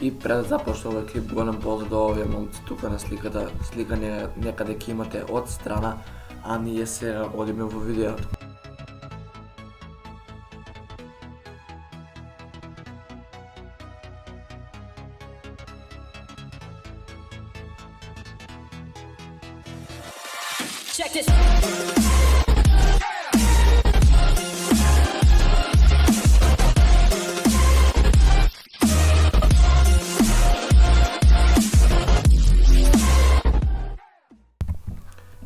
И пред да започне овој клип, голем поздрав до овие момци тука на сликата. Сликање некаде ќе имате од страна, а ние сега одиме во видеото. Check this.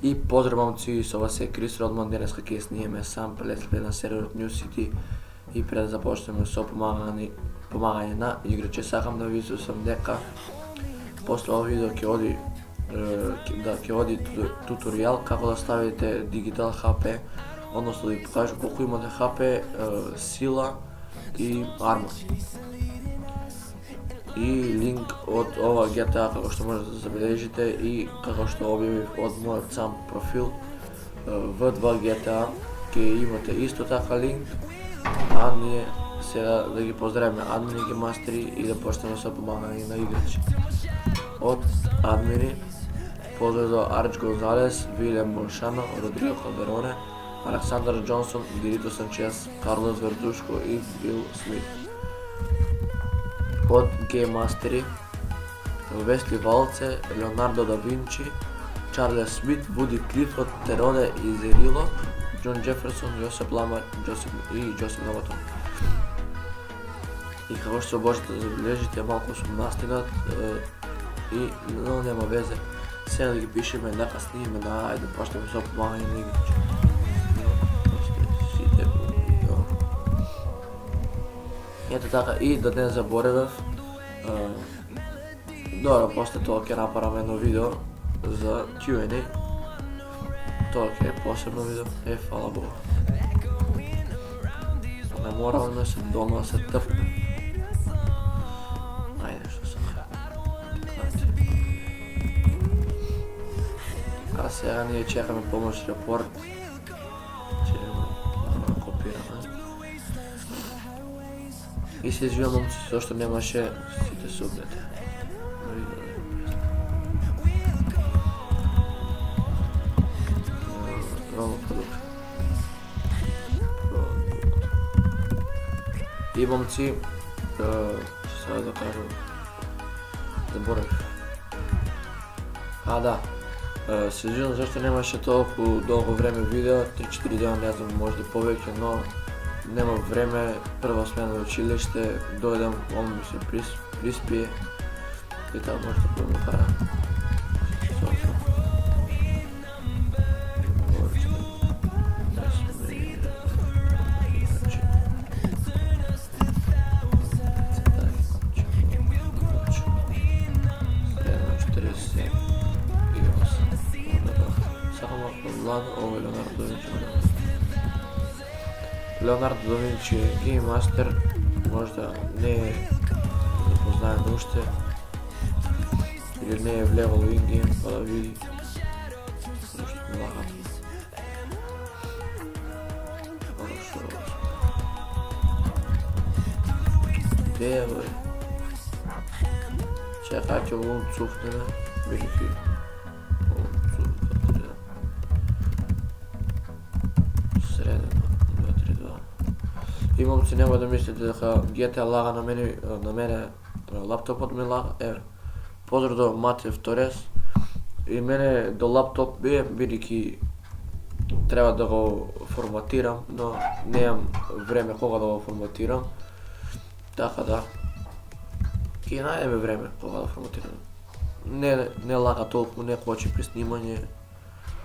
И поздрав момци, со вас е Крис Родман, денеска ќе снимеме сам летсплей на серверот New City и пред да започнеме со помагање на играчи, сакам да ви изусам дека после ова видео ќе оди туторијал како да ставите дигитал HP, односно да ви покажам колку имате HP, сила и армор. И линк од ова GTA како што можете да забележите и како што објавив од мојот сам профил в 2 GTA ќе имате исто така линк, а ние сега да ги поздравиме админи, ги мастери и да почнеме со помагање на играчи. Од админи поздрав до Арч Гонзалес, Вилем Моншано, Родриго Калдероне, Александар Джонсон, Дирито Санчес, Карлос Вертушко и Бил Смит. Од Game Masteri, Весли Валце, Леонардо да Винчи, Чарлес Смит, Вуди Клифорд, Тероне и Зерило, Джон Джеферсон, Јосеп Ламар и Џосип Новатон. И како што можете да забележите, малку сум настигнат, но нема везе. Сега да ги пишеме дека снимиме, ајде почнеме со помагање на играчи. Ето така, и да не заборевав, добро, после тоа ќе направам едно видео за Q&A. Тоа ќе е посебно видео, фала Богу. Не мораме се дома се тъпне. Ајде, што сам. А сега ние чекаме помош репорт. И се извинувам момци зашто немаше сите субнете. Много продукт. И момци, сега да кажам, заборев. Да, се извинувам зашто немаше толку долго време видео, 3-4 дена, не знам, може да повеќе, но нема време, прва смена во училиште, дојдам, он ми се приспие и така може да промокара. Леонардо да Винчи е Game Master, можда не е запознаен уште или не е влевал во ингейм, па да види нешто помагато. Де е бе? Чекај ќе овој цухнеме, велики. И момци, нема да мислите дека GTA лага на мене лаптопот ми лага, поздрав до Матеј Торес, и мене до лаптоп бидејќи треба да го форматирам, но немам време кога да го форматирам, така да ќе најдеме време кога да форматирам. Не лага толку, не кочи при снимање,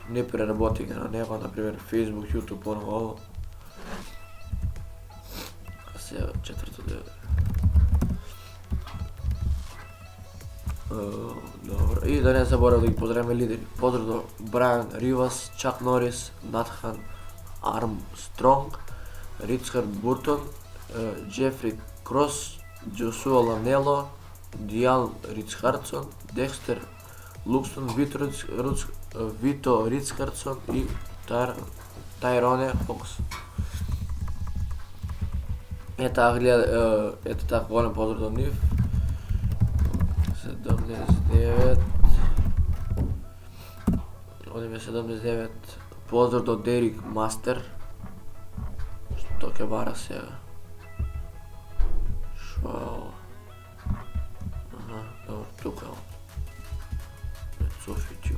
не преработи на него, например Facebook, YouTube, ово. Сега четврто дело. Добро, и да не заборав да ги поздравиме лидери. Поздрав до Брайан Ривас, Чак Норис, Натхан Армстронг, Ричард Буртон, Джефри Крос, Джосуа Ланело, Дијан Ричхардсон, Декстер Лукстон, Вито Ричхардсон и Тајроне Фокс. Ето така голем поздрав до нив. Ime 79, pozdrav do Derek Master. Što ke vara сега? Šo je ovo? Aha, dobro, тука je on. Ne cufit ću.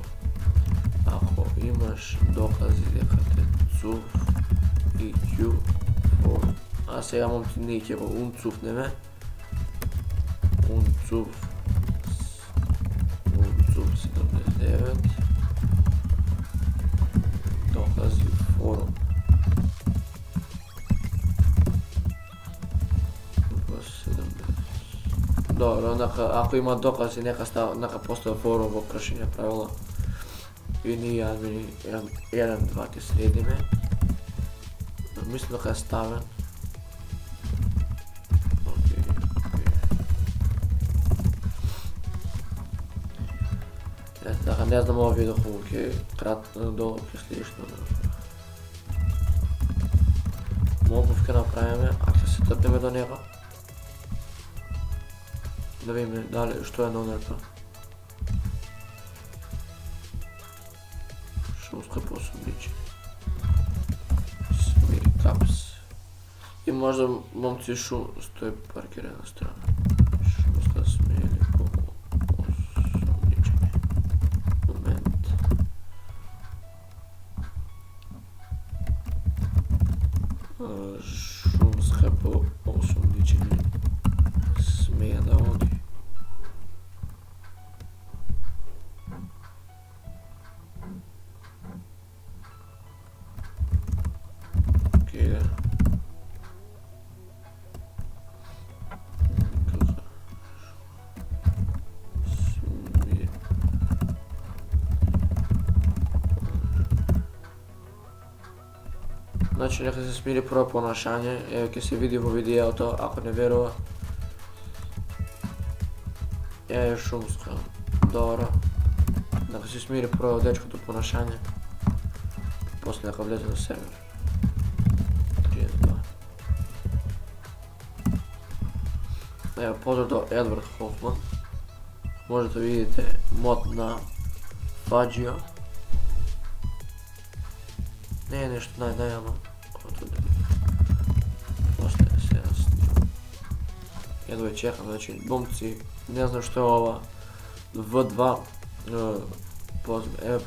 Ako imaš dokazi дека те цуф и ću a сега момци неќе го унцуфнеме. Унцуф 79 докази форум. Добро, ако има докази, нека постои форум во кршење правила. И ние админи 1-2 ќе следиме. Мислам дека е ставен. Така, не знам ова видео хубаво ќе долу ќе следиш на Моков ќе направиме, а ќе се трпиме до него. Да видиме дали што е нонето. Шумска посумниче. Смири капс. И можда момци шум стои паркирана страна. Шумска смири посумничење. Момент. Шумска посумничење. Смеја да оди. Значи нека се смири прво понашање, еве ќе се види во видеото, ако не верува. Еве шумска, добро. Нека се смири прво дечкото понашање, после нека влезе на сервер. 32. Еве поздрав до Едвард Хофман. Можете да видите мод на Fagio. Не е нешто најама. После се снимам. Едва чекам, значи момци, не знам што е ова В2.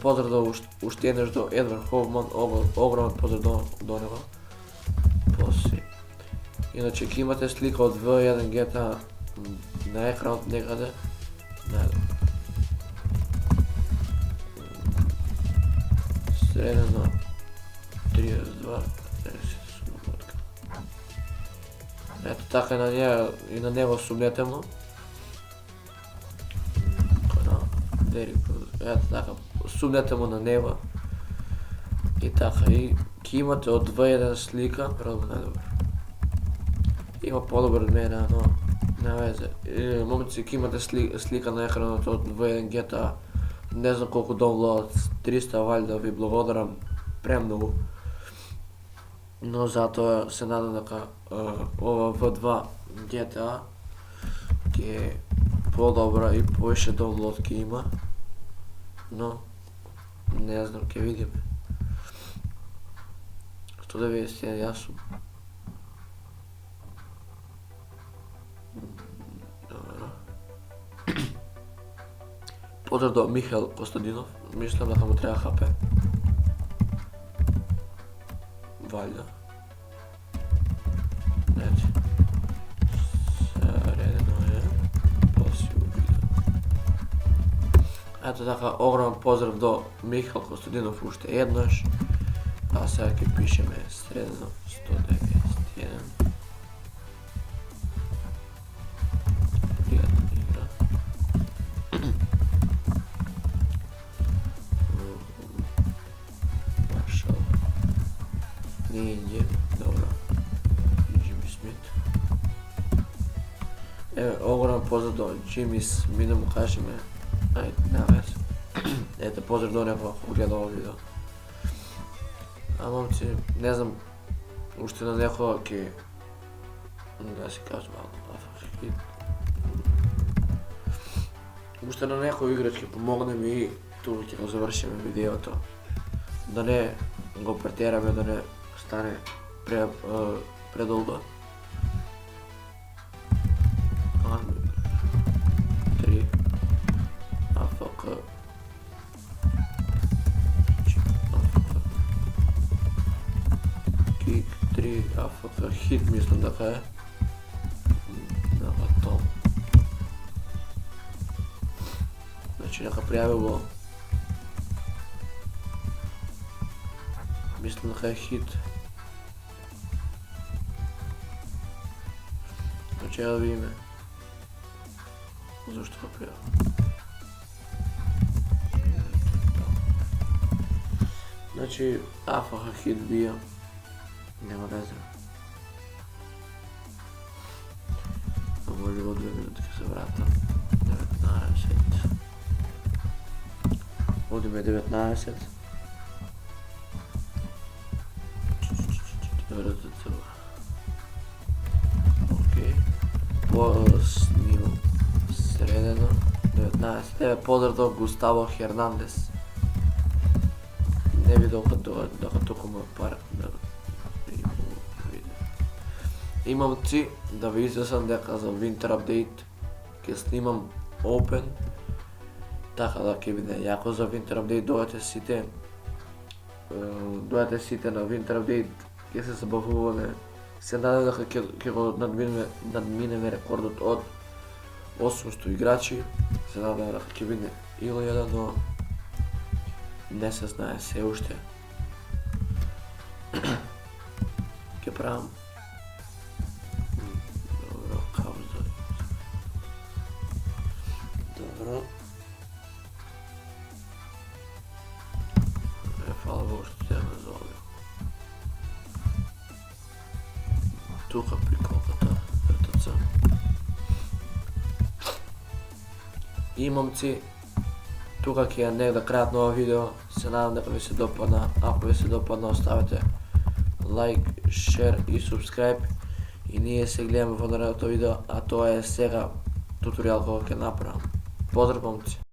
Поздрав до уште еднаш до Едвард Хофман, огромен поздрав до него. После. Иначе ќе имате слика од V1 GTA на екранот некаде. Средено 32, 50 сумнотка. Ето така и на него сумнете му. Ето така, сумнете му на него. И така, и ќе имате од V1 слика, веројатно најдобар. Има подобар од мене, но не везе. Момци, ќе имате слика на екранот од V1 GTA. Не знам колку download, 300 валјда, ви благодарам премногу. Но затоа се надам дека ова V2 GTA ќе подобра и повише download ќе има. Но не знам, ќе видиме. 191 јас сум. Поздрав до Михаил Костадинов, мислам дека му треба HP. Валјда. Значи. Средено е. После видео. Ето така, огромен поздрав до Михаил Костадинов уште еднаш. А сега ќе пишеме средно 191. Пријатна игра. Ninja, dobro. Jimmy Smith. Evo, ogrom pozdrav do Jimmy Smith, da mu kažeme. Ajde, nema veze. Eto, pozdrav do neko ko gleda ovo video. A momci, ne znam, уште на некоја ќе да си кажам малку афахит. Уште на некој играч ќе помогнем и тука ќе го завршиме видеото. да не го претераме, да не стане предолго. 3 AFK Kick 3 AFK hit мислам дека е. Нека то. Значи нека пријави го. Мислам дека е хит. Значи да видиме. Зашто го пријави? Значи AFK хит бија. Нема везе. Може во 2 минути ќе се вратам. 19. Одиме 19. Окей. Снимам средено. 19. Еве поздрав до Густаво Хернандес. Не видов дека токму пар да имам ци да ви известам дека за Winter Update ќе снимам Open, така да ќе биде јако за Winter Update. Дојдете сите на Winter Update, ќе се забавуваме. Се надам дека ќе го надминеме рекордот од 800 играчи. Се надам дека ќе биде 1000, но не се знае се уште. Ќе правам Добро. Фала Богу што те ме зове. Тука приколката, РТЦ. И момци, тука ќе е негде крајот на ова видео. Се надам дека ви се допадна. Ако ви се допадна, оставете лайк, шер и субскрайб. И ние се гледаме во наредното видео, а тоа е сега туторијал кој ќе направам. Поздрав, момци!